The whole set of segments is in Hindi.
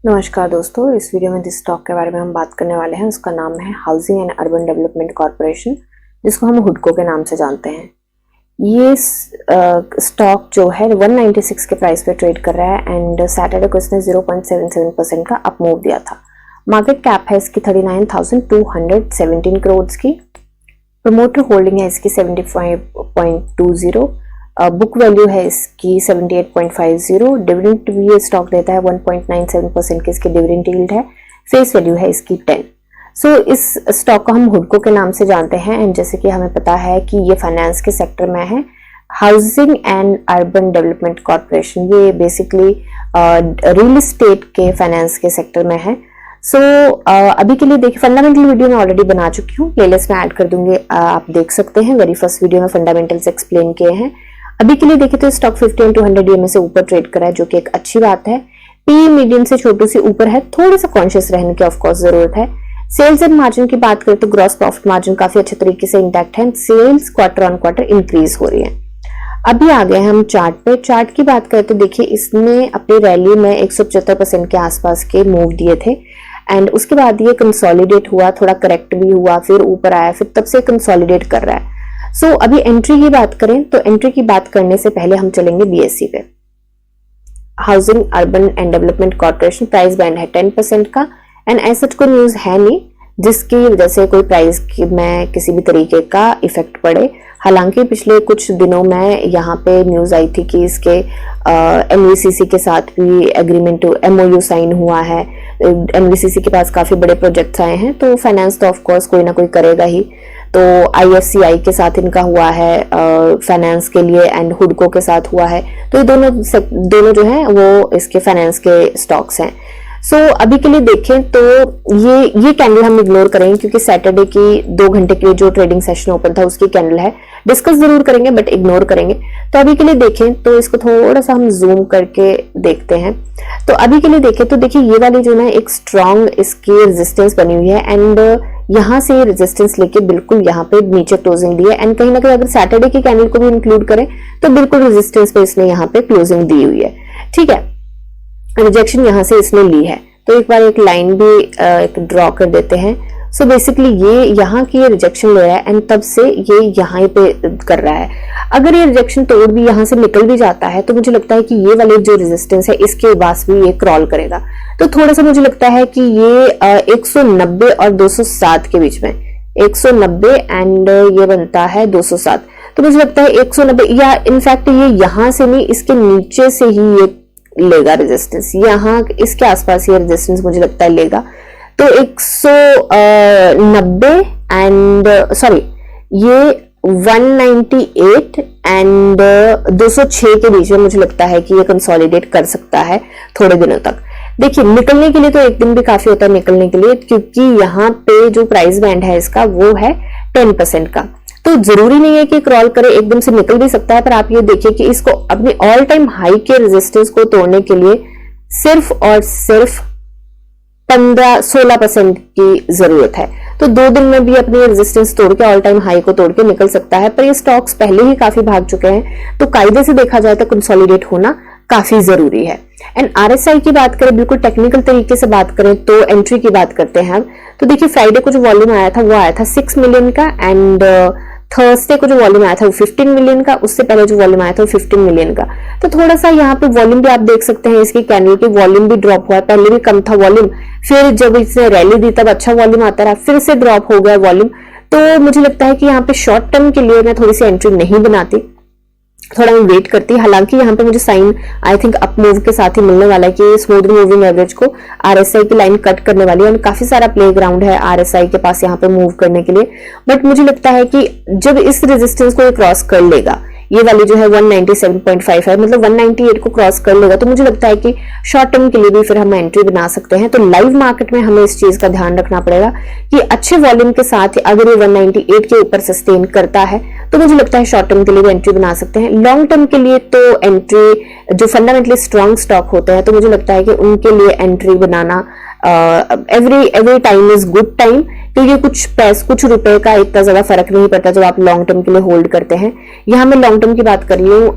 नमस्कार दोस्तों, इस वीडियो में जिस स्टॉक के बारे में हम बात करने वाले हैं उसका नाम है housing and urban development corporation, जिसको हम हुडको के नाम से जानते हैं। ये स्टॉक जो है 196 के प्राइस पे ट्रेड कर रहा है एंड सैटरडे को इसने 0.77% का अप मूव दिया था। मार्केट कैप है इसकी 39,217 करोड़ की। प्रमोटर होल्डिंग है इसकी 75.20। बुक वैल्यू है इसकी 78.50। डिविडेंड भी ये स्टॉक देता है 1.97% की इसकी डिविडेंड यील्ड है। फेस वैल्यू है इसकी 10। इस स्टॉक को हम हुडको के नाम से जानते हैं एंड जैसे कि हमें पता है कि ये फाइनेंस के सेक्टर में है। Housing and urban development corporation ये बेसिकली रियल एस्टेट के फाइनेंस के सेक्टर में है। अभी के लिए देखिए, फंडामेंटल वीडियो मैं ऑलरेडी बना चुकी हूँ, प्लेलिस्ट में ऐड कर दूंगी, आप देख सकते हैं। वेरी फर्स्ट वीडियो में फंडामेंटल्स एक्सप्लेन किए हैं। अभी के लिए देखें तो स्टॉक 50 एंड 200 EMA से ऊपर ट्रेड करा है, जो कि एक अच्छी बात है। पी मीडियम से छोटू से ऊपर है, थोड़ा सा कॉन्शियस रहने की ऑफकोर्स जरूरत है। सेल्स एंड मार्जिन की बात करें तो ग्रॉस प्रॉफिट मार्जिन काफी अच्छे तरीके से इंटैक्ट है। Sales quarter on quarter increase हो रही है। अभी आ गए हम चार्ट पे। चार्ट की बात करें तो देखिए, इसने अपनी रैली में 175% के आसपास के मूव दिए थे एंड उसके बाद ये कंसोलिडेट हुआ, थोड़ा करेक्ट भी हुआ, फिर ऊपर आया, फिर तब से कंसोलिडेट कर रहा है। अभी एंट्री की बात करें तो एंट्री की बात करने से पहले हम चलेंगे BSE पे। Housing urban and development corporation price band है 10% का एंड ऐसा कोई न्यूज है नहीं जिसकी वजह से कोई प्राइस में किसी भी तरीके का इफेक्ट पड़े। हालांकि पिछले कुछ दिनों में यहाँ पे न्यूज आई थी कि इसके NVCC के साथ भी एग्रीमेंट MOU साइन हुआ है। NVCC के पास काफी बड़े प्रोजेक्ट्स आए हैं, तो फाइनेंस तो ऑफकोर्स कोई ना कोई करेगा ही। तो IFCI के साथ इनका हुआ है फाइनेंस के लिए एंड हुडको के साथ हुआ है। तो ये दोनों जो है वो इसके फाइनेंस के स्टॉक्स हैं। अभी के लिए देखें तो ये कैंडल हम इग्नोर करेंगे क्योंकि सैटरडे की 2 घंटे के लिए जो ट्रेडिंग सेशन ओपन था उसकी कैंडल है। डिस्कस जरूर करेंगे बट इग्नोर करेंगे। तो अभी के लिए देखें तो इसको थोड़ा सा हम जूम करके देखते हैं। तो अभी के लिए देखें तो देखिए, ये वाली जो ना एक स्ट्रॉन्ग इसकी रेजिस्टेंस बनी हुई है एंड यहाँ से रेजिस्टेंस लेके बिल्कुल यहाँ पे नीचे क्लोजिंग दी है एंड कहीं ना कहीं अगर सैटरडे की कैंडल को भी इंक्लूड करें तो बिल्कुल रेजिस्टेंस पे इसने यहाँ पे क्लोजिंग दी हुई है। ठीक है, रिजेक्शन यहाँ से इसने ली है, तो एक बार एक लाइन भी एक ड्रॉ कर देते हैं। बेसिकली ये यहाँ की रिजेक्शन ले रहा है एंड तब से ये यहाँ पे कर रहा है। अगर ये रिजेक्शन तोड़ भी यहाँ से निकल भी जाता है तो मुझे लगता है कि ये वाले जो रेजिस्टेंस है इसके पास भी ये क्रॉल करेगा। तो थोड़ा सा मुझे लगता है कि ये 190 और 207 के बीच में, 190 एंड ये बनता है 207, तो मुझे लगता है 190 या इनफैक्ट ये यहाँ से नहीं, इसके नीचे से ही ये लेगा रेजिस्टेंस। यहाँ इसके आसपास ये रेजिस्टेंस मुझे लगता है लेगा। तो 190 एंड ये 198 एंड 206 के बीच में मुझे लगता है कि ये कंसोलिडेट कर सकता है थोड़े दिनों तक। देखिए, निकलने के लिए तो एक दिन भी काफी होता है निकलने के लिए, क्योंकि यहाँ पे जो प्राइस बैंड है इसका वो है 10% का। तो जरूरी नहीं है कि क्रॉल करे, एकदम से निकल भी सकता है। पर आप ये देखिए कि इसको अपने ऑल टाइम हाई के रेजिस्टेंस को तोड़ने के लिए सिर्फ और सिर्फ 15-16% की जरूरत है। तो 2 दिन में भी अपनी रेजिस्टेंस तोड़ के ऑल टाइम हाई को तोड़ के निकल सकता है। पर ये स्टॉक्स पहले ही काफी भाग चुके हैं, तो कायदे से देखा जाए तो कंसोलिडेट होना काफी जरूरी है। एंड RSI की बात करें, बिल्कुल टेक्निकल तरीके से बात करें तो एंट्री की बात करते हैं हम। तो देखिए, फ्राइडे को जो वॉल्यूम आया था वो आया था 6 मिलियन का एंड थर्सडे को जो वॉल्यूम आया था वो 15 मिलियन का। उससे पहले जो वॉल्यूम आया था वो 15 मिलियन का। तो थोड़ा सा यहाँ पे वॉल्यूम भी आप देख सकते हैं, इसकी कैंडल की वॉल्यूम भी ड्रॉप हुआ है। पहले भी कम था वॉल्यूम, फिर जब इसने रैली दी तब अच्छा वॉल्यूम आता रहा, फिर से ड्रॉप हो गया वॉल्यूम। तो मुझे लगता है कि यहाँ पे शॉर्ट टर्म के लिए मैं थोड़ी सी एंट्री नहीं बनाती, थोड़ा मैं वेट करती। हालांकि यहाँ पे मुझे sign I think up move के साथ ही मिलने वाला है कि स्मूथ मूविंग एवरेज को RSI की लाइन कट करने वाली है और काफी सारा प्ले ग्राउंड है RSI के पास यहाँ पे मूव करने के लिए। बट मुझे लगता है कि जब इस रेजिस्टेंस को क्रॉस कर लेगा, ये वाली जो है 197.5 है, मतलब 198 को क्रॉस कर लेगा, तो मुझे लगता है कि शॉर्ट टर्म के लिए भी फिर हम एंट्री बना सकते हैं। तो लाइव मार्केट में हमें इस चीज का ध्यान रखना पड़ेगा कि अच्छे वॉल्यूम के साथ अगर ये 198 के ऊपर सस्टेन करता है तो मुझे लगता है शॉर्ट टर्म के लिए भी एंट्री बना सकते हैं। लॉन्ग टर्म के लिए तो एंट्री, जो फंडामेंटली स्ट्रॉन्ग स्टॉक होते हैं, तो मुझे लगता है कि उनके लिए entry banana every time is good time, क्योंकि कुछ रुपए का इतना ज्यादा फर्क नहीं पड़ता जब आप लॉन्ग टर्म के लिए होल्ड करते हैं। यहाँ मैं लॉन्ग टर्म की बात कर रही हूँ,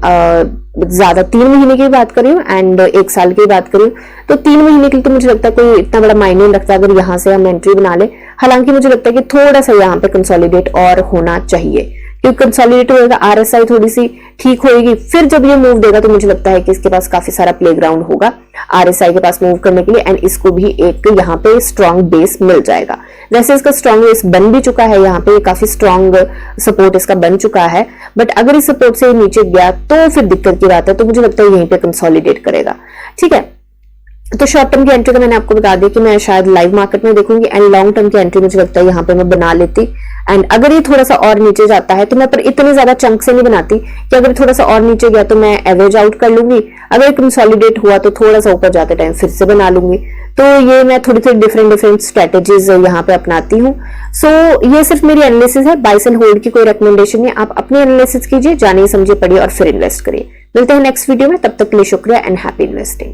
ज्यादा 3 महीने की बात कर रही हूँ एंड 1 साल की बात कर रही हूँ। तो 3 महीने के लिए तो मुझे लगता है कोई इतना बड़ा मायने नहीं रखता अगर यहाँ से हम एंट्री बना ले। हालांकि मुझे लगता है कि थोड़ा सा यहाँ पे कंसोलिडेट और होना चाहिए, क्योंकि कंसोलिडेट होगा, RSI थोड़ी सी ठीक होगी, फिर जब ये मूव देगा तो मुझे लगता है कि इसके पास काफी सारा प्लेग्राउंड होगा RSI के पास मूव करने के लिए, एंड इसको भी एक यहाँ पे स्ट्रॉन्ग बेस मिल जाएगा। वैसे इसका स्ट्रॉन्ग बेस बन भी चुका है, यहाँ पे काफी स्ट्रॉन्ग सपोर्ट इसका बन चुका है, बट अगर इस सपोर्ट से नीचे गया तो फिर दिक्कत की बात है। तो मुझे लगता है यहीं पे कंसोलिडेट करेगा। ठीक है, तो शॉर्ट टर्म की एंट्री का मैंने आपको बता दिया कि मैं शायद लाइव मार्केट में देखूंगी, एंड लॉन्ग टर्म की एंट्री मुझे लगता है यहाँ पे मैं बना लेती। एंड अगर ये थोड़ा सा और नीचे जाता है तो मैं पर इतने ज्यादा चंक से नहीं बनाती कि अगर थोड़ा सा और नीचे गया तो मैं एवरेज आउट कर लूंगी, अगर कंसोलिडेट हुआ तो थोड़ा सा ऊपर जाते टाइम फिर से बना लूंगी। तो ये मैं थोड़ी थोड़ी डिफरेंट स्ट्रेटेजीज यहाँ पे अपनाती हूँ। सो ये सिर्फ मेरी एनालिसिस है, बाय सेल होल्ड की कोई रिकमेंडेशन नहीं। आप अपनी एनालिसिस कीजिए, जानिए समझिए पढ़िए और फिर इन्वेस्ट करिए। मिलते हैं नेक्स्ट वीडियो में, तब तक के लिए शुक्रिया एंड हैप्पी इन्वेस्टिंग।